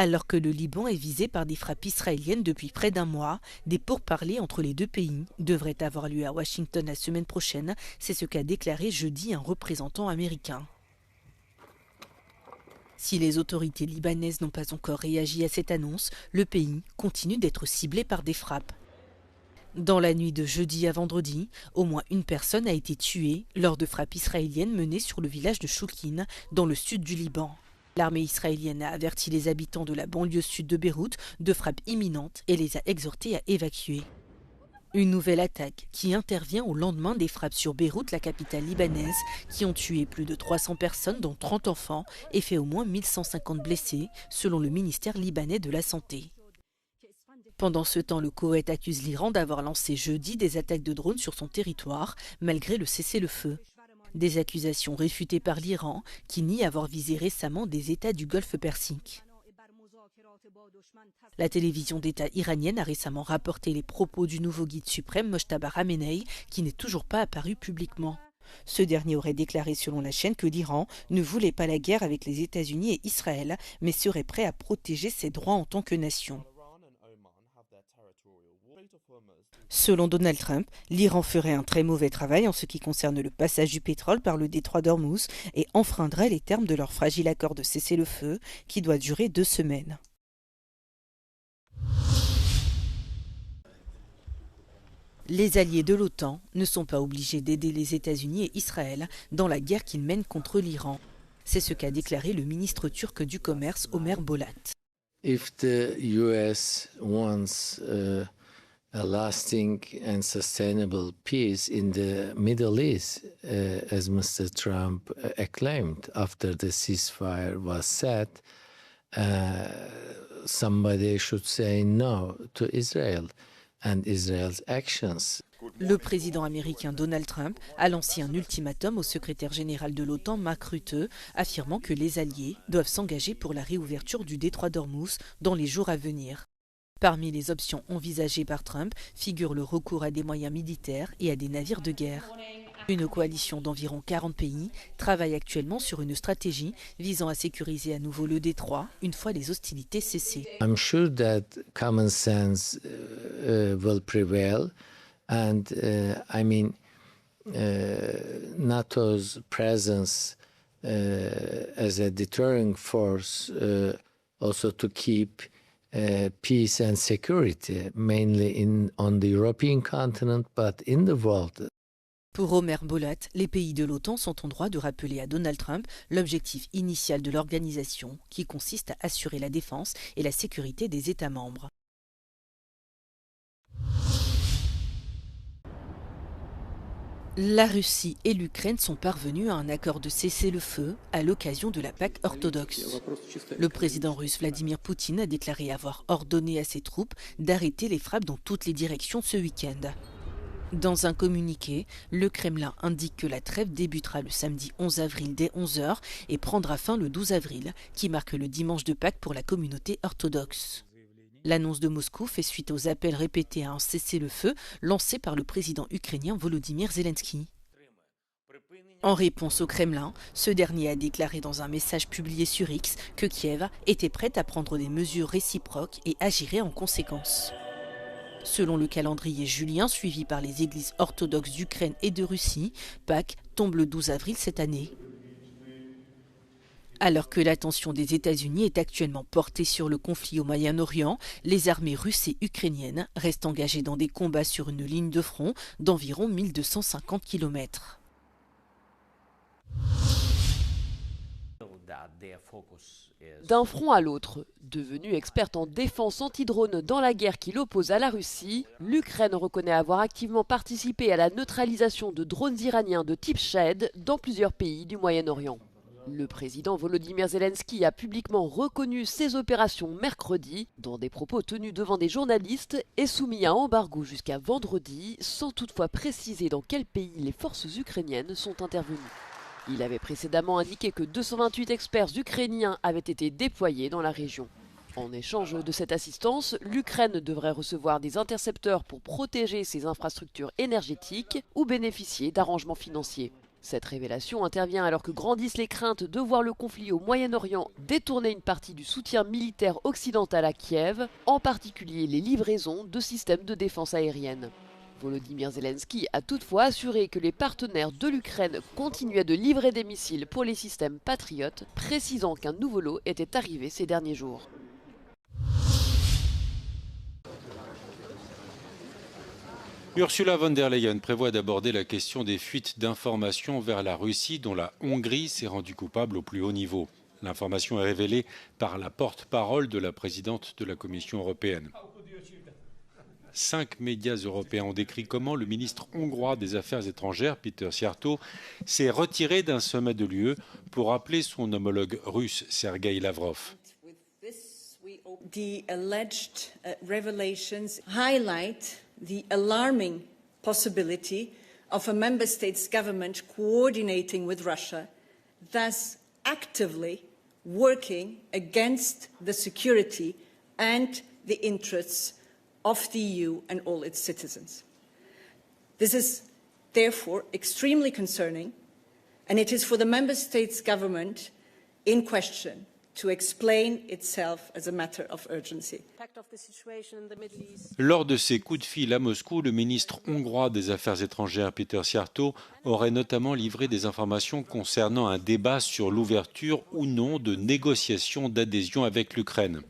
Alors que le Liban est visé par des frappes israéliennes depuis près d'un mois, des pourparlers entre les deux pays devraient avoir lieu à Washington la semaine prochaine. C'est ce qu'a déclaré jeudi un représentant américain. Si les autorités libanaises n'ont pas encore réagi à cette annonce, le pays continue d'être ciblé par des frappes. Dans la nuit de jeudi à vendredi, au moins une personne a été tuée lors de frappes israéliennes menées sur le village de Choukine, dans le sud du Liban. L'armée israélienne a averti les habitants de la banlieue sud de Beyrouth de frappes imminentes et les a exhortés à évacuer. Une nouvelle attaque qui intervient au lendemain des frappes sur Beyrouth, la capitale libanaise, qui ont tué plus de 300 personnes, dont 30 enfants, et fait au moins 1150 blessés, selon le ministère libanais de la Santé. Pendant ce temps, le Koweït accuse l'Iran d'avoir lancé jeudi des attaques de drones sur son territoire, malgré le cessez-le-feu. Des accusations réfutées par l'Iran, qui nie avoir visé récemment des États du Golfe Persique. La télévision d'État iranienne a récemment rapporté les propos du nouveau guide suprême Mojtaba Khamenei, qui n'est toujours pas apparu publiquement. Ce dernier aurait déclaré selon la chaîne que l'Iran ne voulait pas la guerre avec les États-Unis et Israël, mais serait prêt à protéger ses droits en tant que nation. Selon Donald Trump, l'Iran ferait un très mauvais travail en ce qui concerne le passage du pétrole par le détroit d'Ormuz et enfreindrait les termes de leur fragile accord de cessez-le-feu qui doit durer 2 semaines. Les alliés de l'OTAN ne sont pas obligés d'aider les États-Unis et Israël dans la guerre qu'ils mènent contre l'Iran. C'est ce qu'a déclaré le ministre turc du Commerce, Ömer Bolat. If the US wants a lasting and sustainable peace in the Middle East, as Mr. Trump acclaimed after the ceasefire was set, somebody should say no to Israel and Israel's actions. Le président américain Donald Trump a lancé un ultimatum au secrétaire général de l'OTAN, Mark Rutte, affirmant que les alliés doivent s'engager pour la réouverture du détroit d'Ormuz dans les jours à venir. Parmi les options envisagées par Trump figure le recours à des moyens militaires et à des navires de guerre. Une coalition d'environ 40 pays travaille actuellement sur une stratégie visant à sécuriser à nouveau le détroit une fois les hostilités cessées. I'm sure that common sense will prevail, and NATO's presence as a deterring force also to keep peace and security, mainly on the European continent, but in the world. Pour Ömer Bolat, les pays de l'OTAN sont en droit de rappeler à Donald Trump l'objectif initial de l'organisation, qui consiste à assurer la défense et la sécurité des États membres. La Russie et l'Ukraine sont parvenus à un accord de cessez-le-feu à l'occasion de la Pâque orthodoxe. Le président russe Vladimir Poutine a déclaré avoir ordonné à ses troupes d'arrêter les frappes dans toutes les directions ce week-end. Dans un communiqué, le Kremlin indique que la trêve débutera le samedi 11 avril dès 11h et prendra fin le 12 avril, qui marque le dimanche de Pâques pour la communauté orthodoxe. L'annonce de Moscou fait suite aux appels répétés à un cessez-le-feu lancés par le président ukrainien Volodymyr Zelensky. En réponse au Kremlin, ce dernier a déclaré dans un message publié sur X que Kiev était prête à prendre des mesures réciproques et agirait en conséquence. Selon le calendrier julien suivi par les églises orthodoxes d'Ukraine et de Russie, Pâques tombe le 12 avril cette année. Alors que l'attention des États-Unis est actuellement portée sur le conflit au Moyen-Orient, les armées russes et ukrainiennes restent engagées dans des combats sur une ligne de front d'environ 1250 km. D'un front à l'autre, devenue experte en défense anti-drone dans la guerre qui l'oppose à la Russie, l'Ukraine reconnaît avoir activement participé à la neutralisation de drones iraniens de type Shahed dans plusieurs pays du Moyen-Orient. Le président Volodymyr Zelensky a publiquement reconnu ces opérations mercredi, dans des propos tenus devant des journalistes et soumis à embargo jusqu'à vendredi, sans toutefois préciser dans quel pays les forces ukrainiennes sont intervenues. Il avait précédemment indiqué que 228 experts ukrainiens avaient été déployés dans la région. En échange de cette assistance, l'Ukraine devrait recevoir des intercepteurs pour protéger ses infrastructures énergétiques ou bénéficier d'arrangements financiers. Cette révélation intervient alors que grandissent les craintes de voir le conflit au Moyen-Orient détourner une partie du soutien militaire occidental à Kiev, en particulier les livraisons de systèmes de défense aérienne. Volodymyr Zelensky a toutefois assuré que les partenaires de l'Ukraine continuaient de livrer des missiles pour les systèmes Patriot, précisant qu'un nouveau lot était arrivé ces derniers jours. Ursula von der Leyen prévoit d'aborder la question des fuites d'informations vers la Russie dont la Hongrie s'est rendue coupable au plus haut niveau. L'information est révélée par la porte-parole de la présidente de la Commission européenne. 5 médias européens ont décrit comment le ministre hongrois des Affaires étrangères, Péter Szijjártó, s'est retiré d'un sommet de l'UE pour appeler son homologue russe, Sergueï Lavrov. The alleged revelations highlight the alarming possibility of a member state's government coordinating with Russia, thus actively working against the security and the interests of the EU and all its citizens. This is therefore extremely concerning, and it is for the member states' government in question to explain itself as a matter of urgency. Lors de ses coups de fil à Moscou, le ministre hongrois des Affaires étrangères, Péter Szijjártó, aurait notamment livré des informations concernant un débat sur l'ouverture ou non de négociations d'adhésion avec l'Ukraine.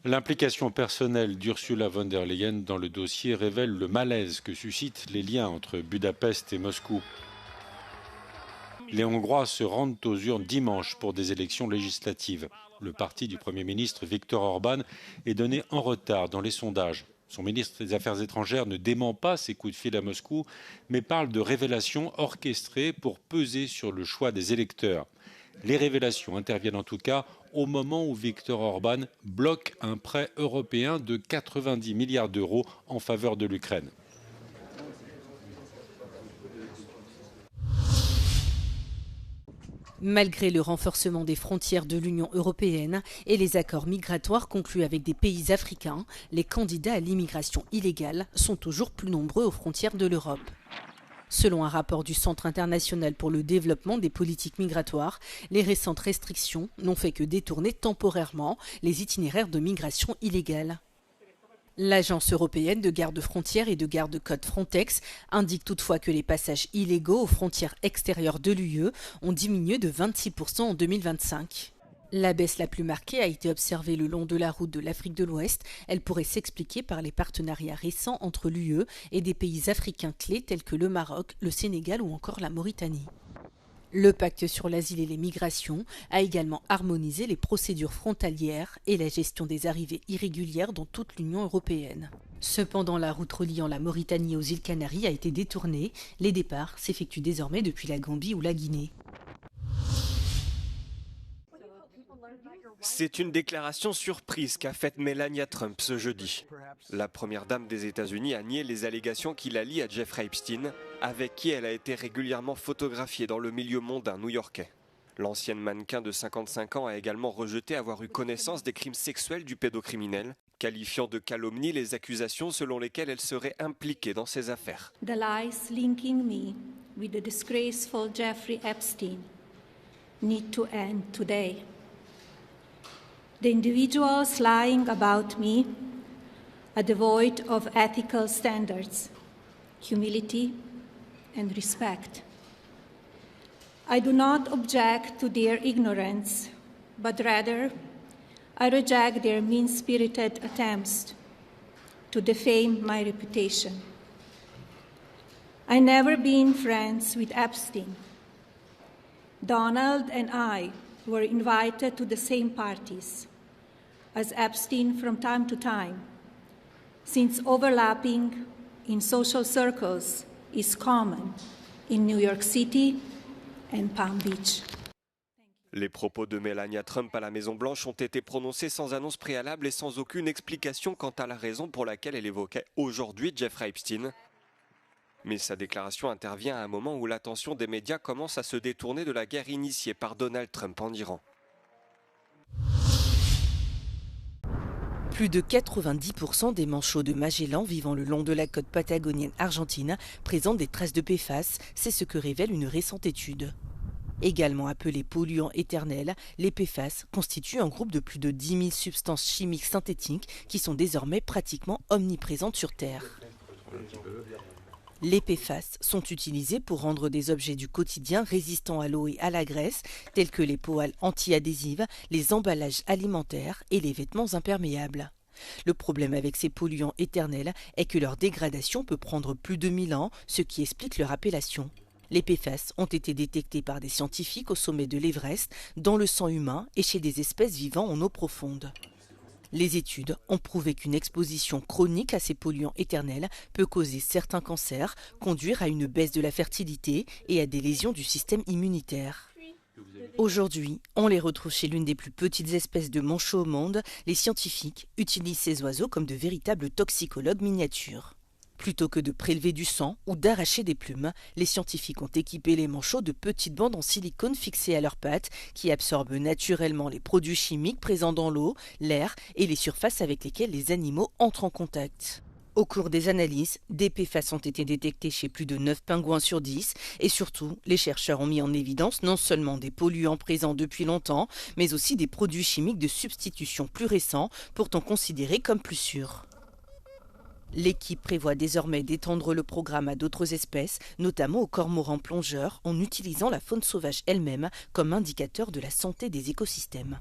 L'implication personnelle d'Ursula von der Leyen dans le dossier révèle le malaise que suscitent les liens entre Budapest et Moscou. Les Hongrois se rendent aux urnes dimanche pour des élections législatives. Le parti du Premier ministre Viktor Orban est donné en retard dans les sondages. Son ministre des Affaires étrangères ne dément pas ses coups de fil à Moscou, mais parle de révélations orchestrées pour peser sur le choix des électeurs. Les révélations interviennent en tout cas au moment où Viktor Orban bloque un prêt européen de 90 milliards d'euros en faveur de l'Ukraine. Malgré le renforcement des frontières de l'Union européenne et les accords migratoires conclus avec des pays africains, les candidats à l'immigration illégale sont toujours plus nombreux aux frontières de l'Europe. Selon un rapport du Centre international pour le développement des politiques migratoires, les récentes restrictions n'ont fait que détourner temporairement les itinéraires de migration illégale. L'Agence européenne de garde-frontières et de garde-côtes Frontex indique toutefois que les passages illégaux aux frontières extérieures de l'UE ont diminué de 26% en 2025. La baisse la plus marquée a été observée le long de la route de l'Afrique de l'Ouest. Elle pourrait s'expliquer par les partenariats récents entre l'UE et des pays africains clés tels que le Maroc, le Sénégal ou encore la Mauritanie. Le pacte sur l'asile et les migrations a également harmonisé les procédures frontalières et la gestion des arrivées irrégulières dans toute l'Union européenne. Cependant, la route reliant la Mauritanie aux îles Canaries a été détournée. Les départs s'effectuent désormais depuis la Gambie ou la Guinée. C'est une déclaration surprise qu'a faite Melania Trump ce jeudi. La première dame des États-Unis a nié les allégations qui la lient à Jeffrey Epstein, avec qui elle a été régulièrement photographiée dans le milieu mondain new-yorkais. L'ancienne mannequin de 55 ans a également rejeté avoir eu connaissance des crimes sexuels du pédocriminel, qualifiant de calomnie les accusations selon lesquelles elle serait impliquée dans ces affaires. The lies linking me with the disgraceful Jeffrey Epstein need to end today. The individuals lying about me are devoid of ethical standards, humility, and respect. I do not object to their ignorance, but rather I reject their mean-spirited attempts to defame my reputation. I never been friends with Epstein. Donald and I were invited to the same parties as Epstein from time to time, since overlapping in social circles is common in New York City and Palm Beach. Les propos de Melania Trump à la Maison-Blanche ont été prononcés sans annonce préalable et sans aucune explication quant à la raison pour laquelle elle évoquait aujourd'hui Jeffrey Epstein. Mais sa déclaration intervient à un moment où l'attention des médias commence à se détourner de la guerre initiée par Donald Trump en Iran. Plus de 90% des manchots de Magellan vivant le long de la côte patagonienne argentine présentent des traces de PFAS, c'est ce que révèle une récente étude. Également appelés polluants éternels, les PFAS constituent un groupe de plus de 10 000 substances chimiques synthétiques qui sont désormais pratiquement omniprésentes sur Terre. Les PFAS sont utilisés pour rendre des objets du quotidien résistants à l'eau et à la graisse, tels que les poêles anti-adhésives, les emballages alimentaires et les vêtements imperméables. Le problème avec ces polluants éternels est que leur dégradation peut prendre plus de 1000 ans, ce qui explique leur appellation. Les PFAS ont été détectés par des scientifiques au sommet de l'Everest, dans le sang humain et chez des espèces vivant en eau profonde. Les études ont prouvé qu'une exposition chronique à ces polluants éternels peut causer certains cancers, conduire à une baisse de la fertilité et à des lésions du système immunitaire. Aujourd'hui, on les retrouve chez l'une des plus petites espèces de manchots au monde. Les scientifiques utilisent ces oiseaux comme de véritables toxicologues miniatures. Plutôt que de prélever du sang ou d'arracher des plumes, les scientifiques ont équipé les manchots de petites bandes en silicone fixées à leurs pattes qui absorbent naturellement les produits chimiques présents dans l'eau, l'air et les surfaces avec lesquelles les animaux entrent en contact. Au cours des analyses, des PFAS ont été détectés chez plus de 9 pingouins sur 10 et surtout, les chercheurs ont mis en évidence non seulement des polluants présents depuis longtemps, mais aussi des produits chimiques de substitution plus récents, pourtant considérés comme plus sûrs. L'équipe prévoit désormais d'étendre le programme à d'autres espèces, notamment aux cormorans plongeurs, en utilisant la faune sauvage elle-même comme indicateur de la santé des écosystèmes.